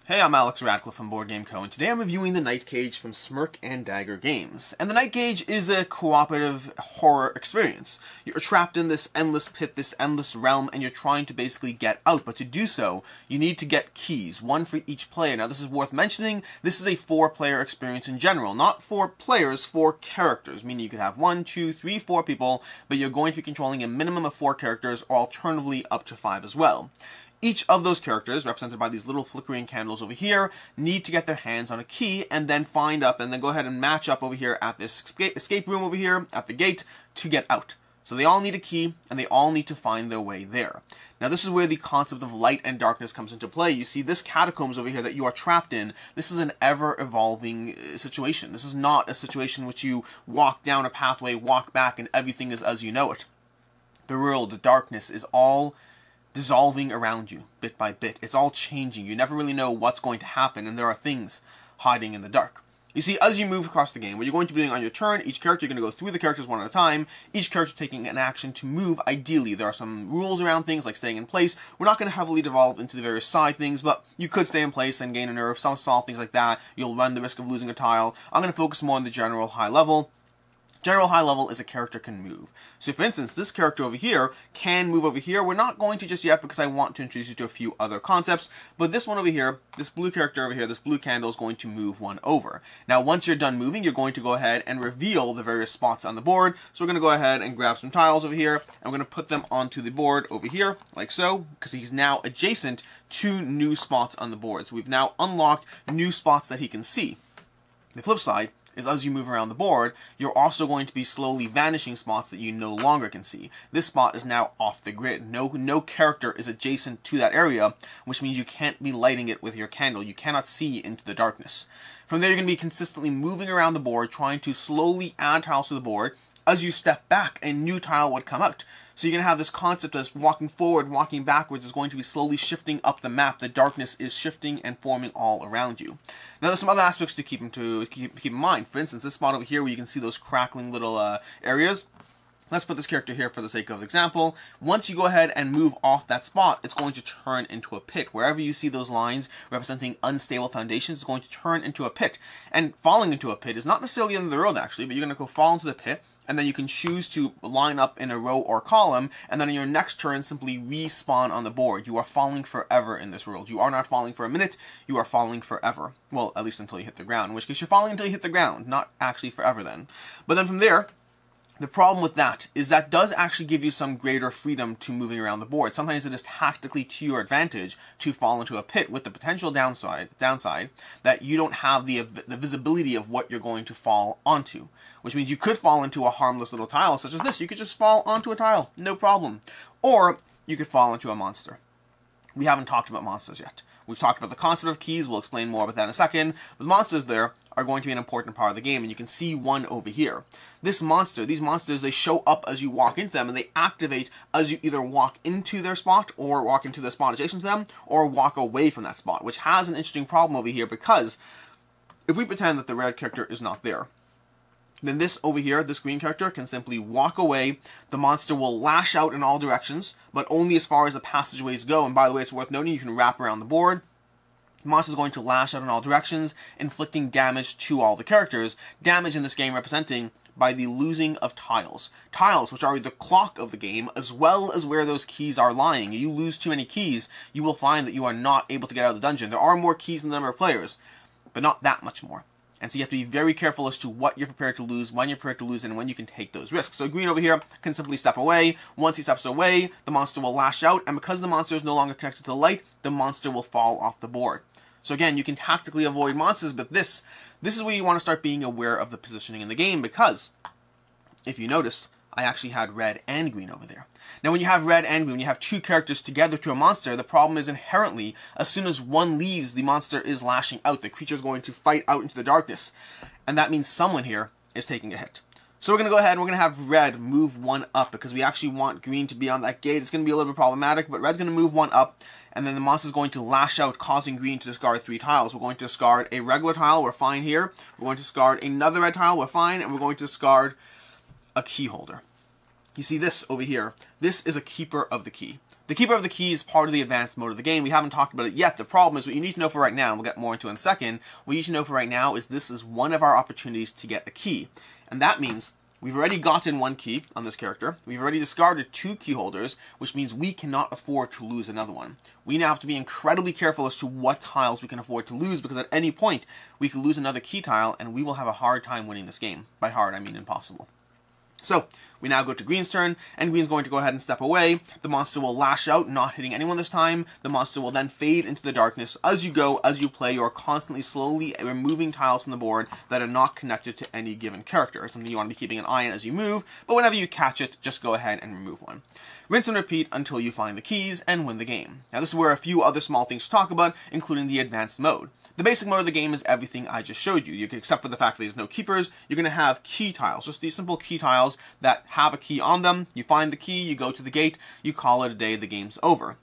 Hey, I'm Alex Radcliffe from Board Game Co, and today I'm reviewing the Night Cage from Smirk and Dagger Games. And the Night Cage is a cooperative horror experience. You're trapped in this endless pit, this endless realm, and you're trying to basically get out. But to do so, you need to get keys, one for each player. Now, this is worth mentioning. This is a 4-player experience in general. Not 4 players, 4 characters, meaning you could have 1, 2, 3, 4 people, but you're going to be controlling a minimum of 4 characters, or alternatively up to 5 as well. Each of those characters, represented by these little flickering candles over here, need to get their hands on a key and then find up and then go ahead and match up over here at this escape room over here at the gate to get out. So they all need a key and they all need to find their way there. Now this is where the concept of light and darkness comes into play. You see this catacombs over here that you are trapped in. This is an ever-evolving situation. This is not a situation in which you walk down a pathway, walk back, and everything is as you know it. The world, the darkness is all dissolving around you, bit by bit. It's all changing. You never really know what's going to happen, and there are things hiding in the dark. You see, as you move across the game, what you're going to be doing on your turn, each character, you're going to go through the characters one at a time, each character taking an action to move. Ideally, there are some rules around things, like staying in place. We're not going to heavily devolve into the various side things, but you could stay in place and gain a nerve, some small things like that. You'll run the risk of losing a tile. I'm going to focus more on the general high level. General high level is a character can move. So for instance, this character over here can move over here. We're not going to just yet because I want to introduce you to a few other concepts, but this one over here, this blue character over here, this blue candle is going to move one over. Now once you're done moving, you're going to go ahead and reveal the various spots on the board. So we're going to go ahead and grab some tiles over here, and we're going to put them onto the board over here, like so, because he's now adjacent to new spots on the board. So we've now unlocked new spots that he can see. The flip side is as you move around the board, you're also going to be slowly vanishing spots that you no longer can see. This spot is now off the grid. No character is adjacent to that area, which means you can't be lighting it with your candle. You cannot see into the darkness. From there, you're going to be consistently moving around the board, trying to slowly add tiles to the board. As you step back, a new tile would come out. So you're going to have this concept as walking forward, walking backwards is going to be slowly shifting up the map. The darkness is shifting and forming all around you. Now there's some other aspects to keep in mind. For instance, this spot over here where you can see those crackling little areas. Let's put this character here for the sake of example. Once you go ahead and move off that spot, it's going to turn into a pit. Wherever you see those lines representing unstable foundations, it's going to turn into a pit. And falling into a pit is not necessarily the end of the road actually, but you're going to go fall into the pit, and then you can choose to line up in a row or column, and then in your next turn simply respawn on the board. You are falling forever in this world. You are not falling for a minute, you are falling forever. Well, at least until you hit the ground, in which case you're falling until you hit the ground, not actually forever then. But then from there, the problem with that is that does actually give you some greater freedom to moving around the board. Sometimes it is tactically to your advantage to fall into a pit, with the potential downside that you don't have the visibility of what you're going to fall onto. Which means you could fall into a harmless little tile such as this. You could just fall onto a tile, no problem. Or you could fall into a monster. We haven't talked about monsters yet. We've talked about the concept of keys. We'll explain more about that in a second. The monsters there are going to be an important part of the game, and you can see one over here. These monsters, they show up as you walk into them, and they activate as you either walk into their spot, or walk into the spot adjacent to them, or walk away from that spot, which has an interesting problem over here, because if we pretend that the red character is not there, then this over here, this green character, can simply walk away. The monster will lash out in all directions, but only as far as the passageways go. And by the way, it's worth noting, you can wrap around the board. The monster is going to lash out in all directions, inflicting damage to all the characters. Damage in this game representing by the losing of tiles. Tiles, which are the clock of the game, as well as where those keys are lying. If you lose too many keys, you will find that you are not able to get out of the dungeon. There are more keys than the number of players, but not that much more. And so you have to be very careful as to what you're prepared to lose, when you're prepared to lose, and when you can take those risks. So green over here can simply step away. Once he steps away, the monster will lash out, and because the monster is no longer connected to the light, the monster will fall off the board. So again, you can tactically avoid monsters, but this is where you want to start being aware of the positioning in the game, because if you noticed, I actually had red and green over there. Now when you have red and green, when you have 2 characters together to a monster, the problem is inherently, as soon as one leaves, the monster is lashing out. The creature is going to fight out into the darkness. And that means someone here is taking a hit. So we're going to go ahead and we're going to have red move 1 up, because we actually want green to be on that gate. It's going to be a little bit problematic, but red's going to move 1 up, and then the monster is going to lash out, causing green to discard 3 tiles. We're going to discard a regular tile, we're fine here. We're going to discard another red tile, we're fine, and we're going to discard a key holder. You see this over here. This is a keeper of the key. The Keeper of the Key is part of the advanced mode of the game. We haven't talked about it yet. The problem is what you need to know for right now, and we'll get more into it in a second, what you need to know for right now is this is one of our opportunities to get a key. And that means we've already gotten one key on this character. We've already discarded 2 key holders, which means we cannot afford to lose another one. We now have to be incredibly careful as to what tiles we can afford to lose, because at any point we could lose another key tile and we will have a hard time winning this game. By hard, I mean impossible. So, we now go to Green's turn, and Green's going to go ahead and step away. The monster will lash out, not hitting anyone this time. The monster will then fade into the darkness. As you go, as you play, you are constantly slowly removing tiles from the board that are not connected to any given character. Something you want to be keeping an eye on as you move, but whenever you catch it, just go ahead and remove one. Rinse and repeat until you find the keys and win the game. Now this is where a few other small things to talk about, including the advanced mode. The basic mode of the game is everything I just showed you. Except for the fact that there's no keepers, you're going to have key tiles. Just these simple key tiles that have a key on them. You find the key, you go to the gate, you call it a day, the game's over.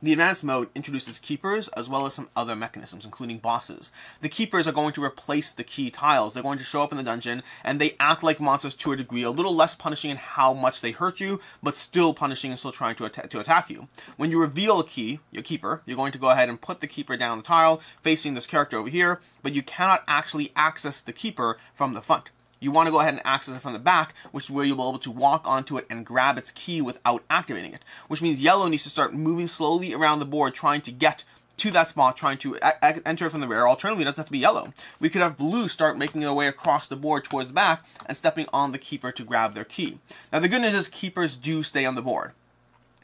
The advanced mode introduces keepers as well as some other mechanisms, including bosses. The keepers are going to replace the key tiles. They're going to show up in the dungeon, and they act like monsters to a degree, a little less punishing in how much they hurt you, but still punishing and still trying to attack you. When you reveal a key, your keeper, you're going to go ahead and put the keeper down the tile, facing this character over here, but you cannot actually access the keeper from the front. You want to go ahead and access it from the back, which is where you'll be able to walk onto it and grab its key without activating it. Which means yellow needs to start moving slowly around the board, trying to get to that spot, trying to enter it from the rear. Alternatively, it doesn't have to be yellow. We could have blue start making their way across the board towards the back and stepping on the keeper to grab their key. Now the good news is keepers do stay on the board.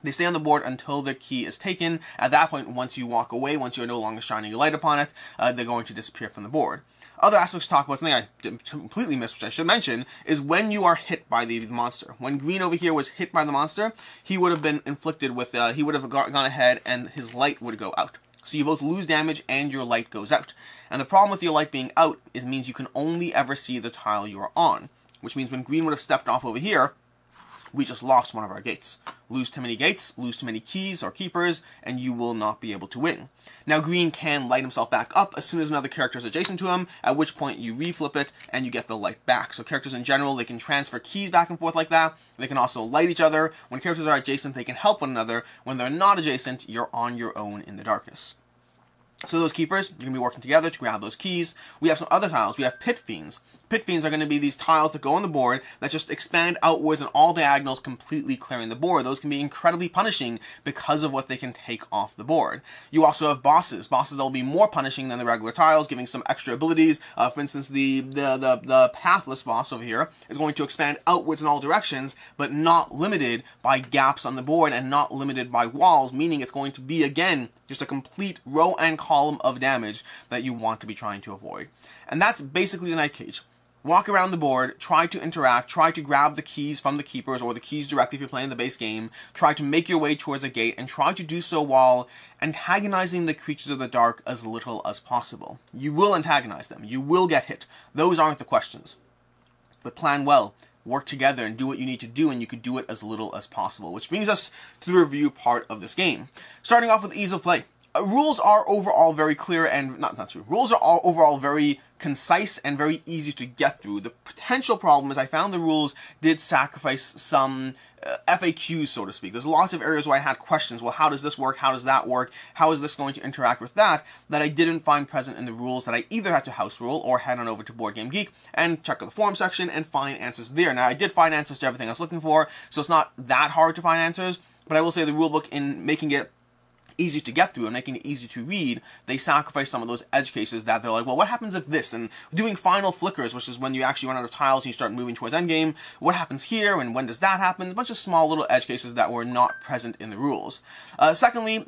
They stay on the board until their key is taken. At that point, once you walk away, once you're no longer shining a light upon it, they're going to disappear from the board. Other aspects to talk about, something I completely missed, which I should mention, is when you are hit by the monster. When Green over here was hit by the monster, he would have been inflicted with, he would have gone ahead and his light would go out. So you both lose damage and your light goes out. And the problem with your light being out means you can only ever see the tile you are on. Which means when Green would have stepped off over here, we just lost one of our gates. Lose too many gates, lose too many keys or keepers, and you will not be able to win. Now Green can light himself back up as soon as another character is adjacent to him, at which point you reflip it and you get the light back. So characters in general, they can transfer keys back and forth like that. They can also light each other. When characters are adjacent, they can help one another. When they're not adjacent, you're on your own in the darkness. So those keepers, you're going to be working together to grab those keys. We have some other tiles. We have pit fiends. Pit fiends are going to be these tiles that go on the board that just expand outwards in all diagonals, completely clearing the board. Those can be incredibly punishing because of what they can take off the board. You also have bosses. Bosses that will be more punishing than the regular tiles, giving some extra abilities. For instance, the pathless boss over here is going to expand outwards in all directions, but not limited by gaps on the board and not limited by walls, meaning it's going to be, again, just a complete row and column of damage that you want to be trying to avoid. And that's basically the Night Cage. Walk around the board, try to interact, try to grab the keys from the keepers or the keys directly if you're playing the base game, try to make your way towards a gate, and try to do so while antagonizing the creatures of the dark as little as possible. You will antagonize them. You will get hit. Those aren't the questions. But plan well. Work together and do what you need to do, and you could do it as little as possible. Which brings us to the review part of this game. Starting off with ease of play. Rules are overall very clear and, not true, rules are all overall very concise and very easy to get through. The potential problem is I found the rules did sacrifice some FAQs, so to speak. There's lots of areas where I had questions. Well, how does this work? How does that work? How is this going to interact with that I didn't find present in the rules that I either had to house rule or head on over to Board Game Geek and check out the forum section and find answers there. Now, I did find answers to everything I was looking for, so it's not that hard to find answers, but I will say the rulebook, in making it easy to get through and making it easy to read, they sacrifice some of those edge cases that they're like, well, what happens if this? And doing final flickers, which is when you actually run out of tiles and you start moving towards endgame, what happens here and when does that happen? A bunch of small little edge cases that were not present in the rules. Secondly,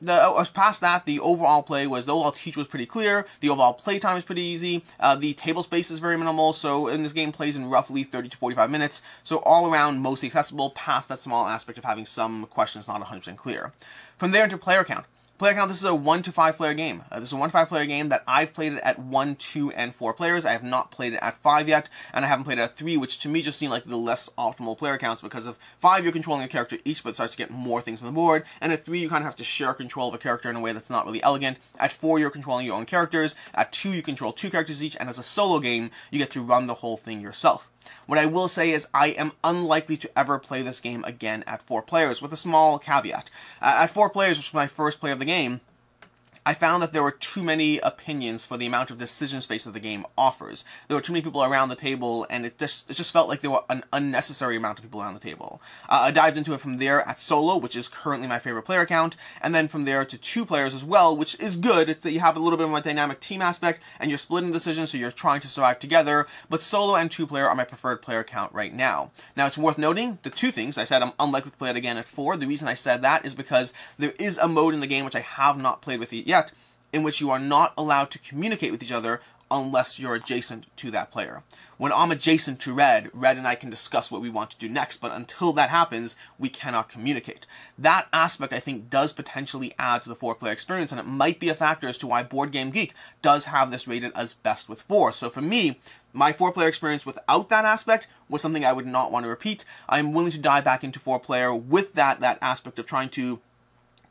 past that, the overall play was, the overall teach was pretty clear, the overall play time is pretty easy, the table space is very minimal, so in this game plays in roughly 30 to 45 minutes, so all around mostly accessible, past that small aspect of having some questions not 100% clear. From there into player count. Player count, this is a 1 to 5 player game. This is a 1 to 5 player game that I've played it at 1, 2, and 4 players. I have not played it at 5 yet, and I haven't played it at 3, which to me just seemed like the less optimal player counts, because of 5, you're controlling a character each, but it starts to get more things on the board, and at 3, you kind of have to share control of a character in a way that's not really elegant. At 4, you're controlling your own characters. At 2, you control 2 characters each, and as a solo game, you get to run the whole thing yourself. What I will say is I am unlikely to ever play this game again at 4 players, with a small caveat. At 4 players, which was my first play of the game, I found that there were too many opinions for the amount of decision space that the game offers. There were too many people around the table, and it just felt like there were an unnecessary amount of people around the table. I dived into it from there at solo, which is currently my favorite player count, and then from there to 2 players as well, which is good. It's that you have a little bit of a dynamic team aspect, and you're splitting decisions, so you're trying to survive together, but solo and 2 player are my preferred player count right now. Now, it's worth noting the 2 things. I said I'm unlikely to play it again at 4. The reason I said that is because there is a mode in the game which I have not played with yet, in which you are not allowed to communicate with each other unless you're adjacent to that player. When I'm adjacent to Red and I can discuss what we want to do next, but until that happens, we cannot communicate. That aspect, I think, does potentially add to the 4-player experience, and it might be a factor as to why Board Game Geek does have this rated as best with 4. So for me, my 4-player experience without that aspect was something I would not want to repeat. I'm willing to dive back into 4-player with that aspect of trying to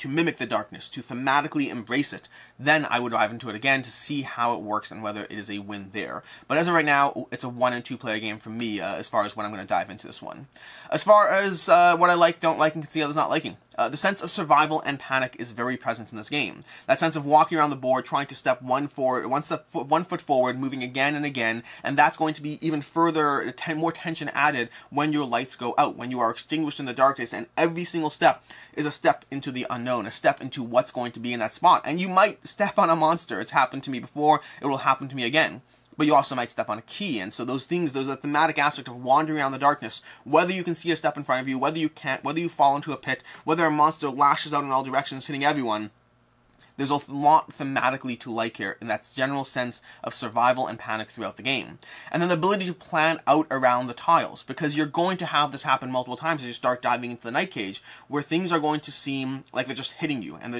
mimic the darkness, to thematically embrace it. Then I would dive into it again to see how it works and whether it is a win there. But as of right now, it's a 1- and 2-player game for me as far as when I'm going to dive into this one. As far as what I like, don't like, and can see others not liking, the sense of survival and panic is very present in this game. That sense of walking around the board, trying to step one foot forward, moving again and again, and that's going to be even further, more tension added when your lights go out, when you are extinguished in the darkness, and every single step is a step into the unknown, a step into what's going to be in that spot. And you might step on a monster. It's happened to me before. It will happen to me again. But you also might step on a key, and so those things, there's a thematic aspect of wandering around the darkness, whether you can see a step in front of you, whether you can't, whether you fall into a pit, whether a monster lashes out in all directions, hitting everyone. There's a lot thematically to like here, in that general sense of survival and panic throughout the game. And then the ability to plan out around the tiles, because you're going to have this happen multiple times as you start diving into the night cage, where things are going to seem like they're just hitting you, and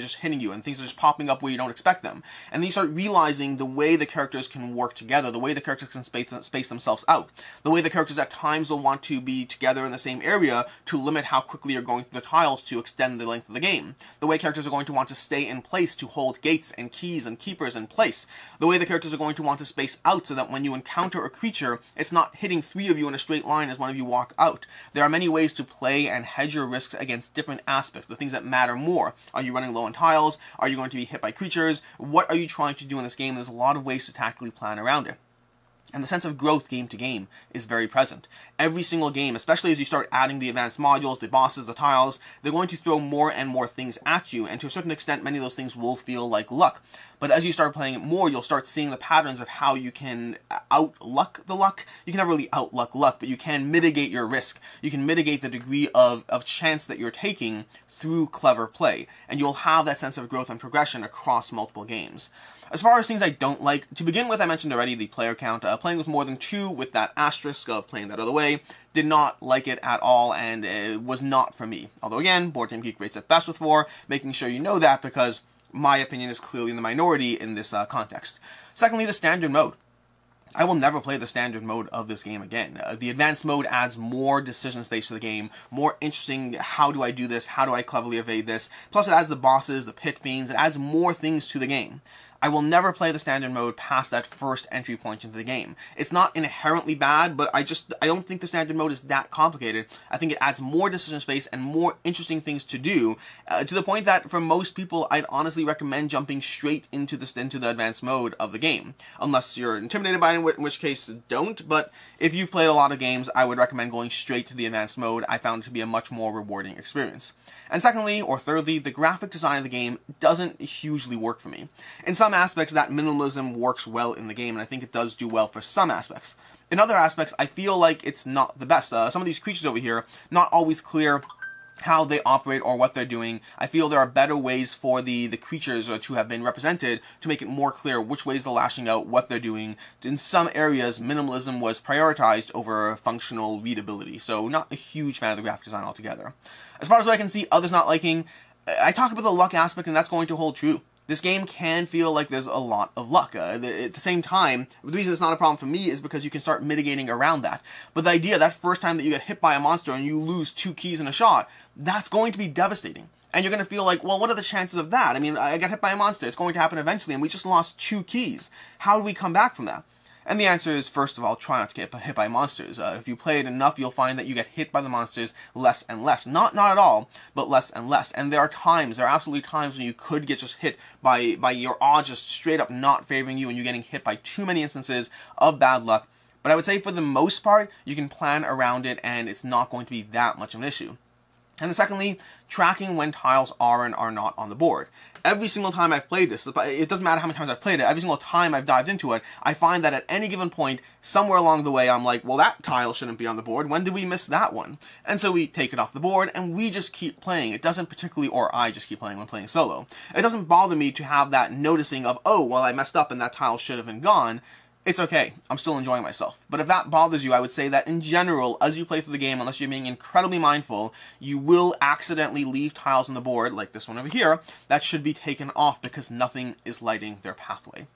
things are just popping up where you don't expect them. And then you start realizing the way the characters can work together, the way the characters can space themselves out, the way the characters at times will want to be together in the same area to limit how quickly you're going through the tiles to extend the length of the game, the way characters are going to want to stay in place to hold gates and keys and keepers in place, the way the characters are going to want to space out so that when you encounter a creature, it's not hitting 3 of you in a straight line as one of you walk out. There are many ways to play and hedge your risks against different aspects, the things that matter more. Are you running low on tiles? Are you going to be hit by creatures? What are you trying to do in this game? There's a lot of ways to tactically plan around it. And the sense of growth game to game is very present. Every single game, especially as you start adding the advanced modules, the bosses, the tiles, they're going to throw more and more things at you, and to a certain extent, many of those things will feel like luck. But as you start playing it more, you'll start seeing the patterns of how you can outluck the luck. You can never really outluck luck, but you can mitigate your risk. You can mitigate the degree of chance that you're taking through clever play, and you'll have that sense of growth and progression across multiple games. As far as things I don't like, to begin with, I mentioned already the player count. Playing with more than 2 with that asterisk of playing that other way, did not like it at all, and it was not for me. Although again, Board Game Geek rates it best with 4, making sure you know that because my opinion is clearly in the minority in this context. Secondly, the standard mode. I will never play the standard mode of this game again. The advanced mode adds more decision space to the game, more interesting, how do I do this, how do I cleverly evade this, plus it adds the bosses, the pit fiends, it adds more things to the game. I will never play the standard mode past that first entry point into the game. It's not inherently bad, but I don't think the standard mode is that complicated. I think it adds more decision space and more interesting things to do, to the point that for most people, I'd honestly recommend jumping straight into the advanced mode of the game. Unless you're intimidated by it, in which case don't, but if you've played a lot of games, I would recommend going straight to the advanced mode. I found it to be a much more rewarding experience. And secondly, or thirdly, the graphic design of the game doesn't hugely work for me. In some aspects, that minimalism works well in the game, and I think it does do well for some aspects. In other aspects, I feel like it's not the best. Some of these creatures over here, not always clear how they operate or what they're doing. I feel there are better ways for the creatures to have been represented to make it more clear which ways they're lashing out, what they're doing. In some areas, minimalism was prioritized over functional readability, so not a huge fan of the graphic design altogether. As far as what I can see others not liking, I talked about the luck aspect, and that's going to hold true. This game can feel like there's a lot of luck. At the same time, the reason it's not a problem for me is because you can start mitigating around that. But the idea that first time that you get hit by a monster and you lose 2 keys in a shot, that's going to be devastating. And you're going to feel like, well, what are the chances of that? I mean, I got hit by a monster. It's going to happen eventually, and we just lost 2 keys. How do we come back from that? And the answer is, first of all, try not to get hit by monsters. If you play it enough, you'll find that you get hit by the monsters less and less. Not at all, but less and less. And there are absolutely times when you could get just hit by your odds just straight up not favoring you and you getting hit by too many instances of bad luck. But I would say for the most part, you can plan around it and it's not going to be that much of an issue. And then secondly, tracking when tiles are and are not on the board. Every single time I've played this, it doesn't matter how many times I've played it, every single time I've dived into it, I find that at any given point, somewhere along the way, I'm like, well, that tile shouldn't be on the board. When did we miss that one? And so we take it off the board, and we just keep playing. It doesn't particularly, or I just keep playing when playing solo. It doesn't bother me to have that noticing of, oh, well, I messed up and that tile should have been gone. It's okay. I'm still enjoying myself. But if that bothers you, I would say that in general, as you play through the game, unless you're being incredibly mindful, you will accidentally leave tiles on the board, like this one over here, that should be taken off because nothing is lighting their pathway.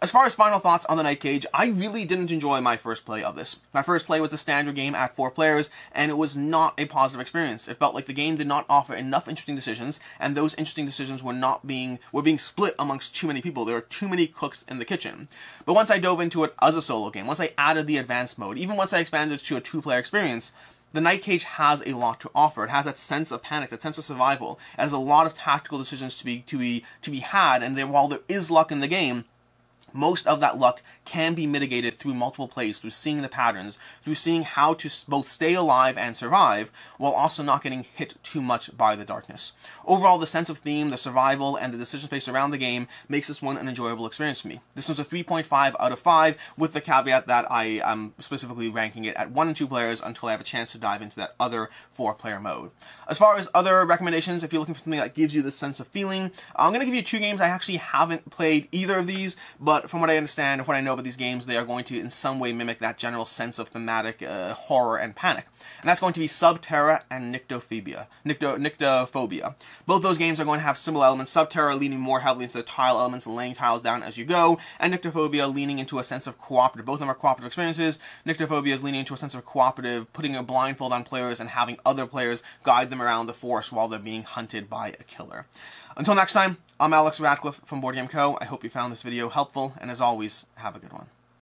As far as final thoughts on the Night Cage, I really didn't enjoy my first play of this. My first play was the standard game at 4 players, and it was not a positive experience. It felt like the game did not offer enough interesting decisions, and those interesting decisions were being split amongst too many people. There were too many cooks in the kitchen. But once I dove into it as a solo game, once I added the advanced mode, even once I expanded it to a 2-player experience, the Night Cage has a lot to offer. It has that sense of panic, that sense of survival. It has a lot of tactical decisions to be had, and while there is luck in the game, most of that luck can be mitigated through multiple plays, through seeing the patterns, through seeing how to both stay alive and survive, while also not getting hit too much by the darkness. Overall, the sense of theme, the survival, and the decision space around the game makes this one an enjoyable experience for me. This one's a 3.5 out of 5, with the caveat that I am specifically ranking it at 1 and 2 players until I have a chance to dive into that other 4-player mode. As far as other recommendations, if you're looking for something that gives you this sense of feeling, I'm going to give you 2 games. I actually haven't played either of these, but from what I understand, from what I know about these games, they are going to in some way mimic that general sense of thematic horror and panic. And that's going to be Subterra and Nyctophobia. Both those games are going to have similar elements. Subterra leaning more heavily into the tile elements and laying tiles down as you go, and Nyctophobia leaning into a sense of cooperative. Both of them are cooperative experiences. Nyctophobia is leaning into a sense of cooperative, putting a blindfold on players and having other players guide them around the forest while they're being hunted by a killer. Until next time, I'm Alex Radcliffe from Board Game Co. I hope you found this video helpful, and as always, have a good one.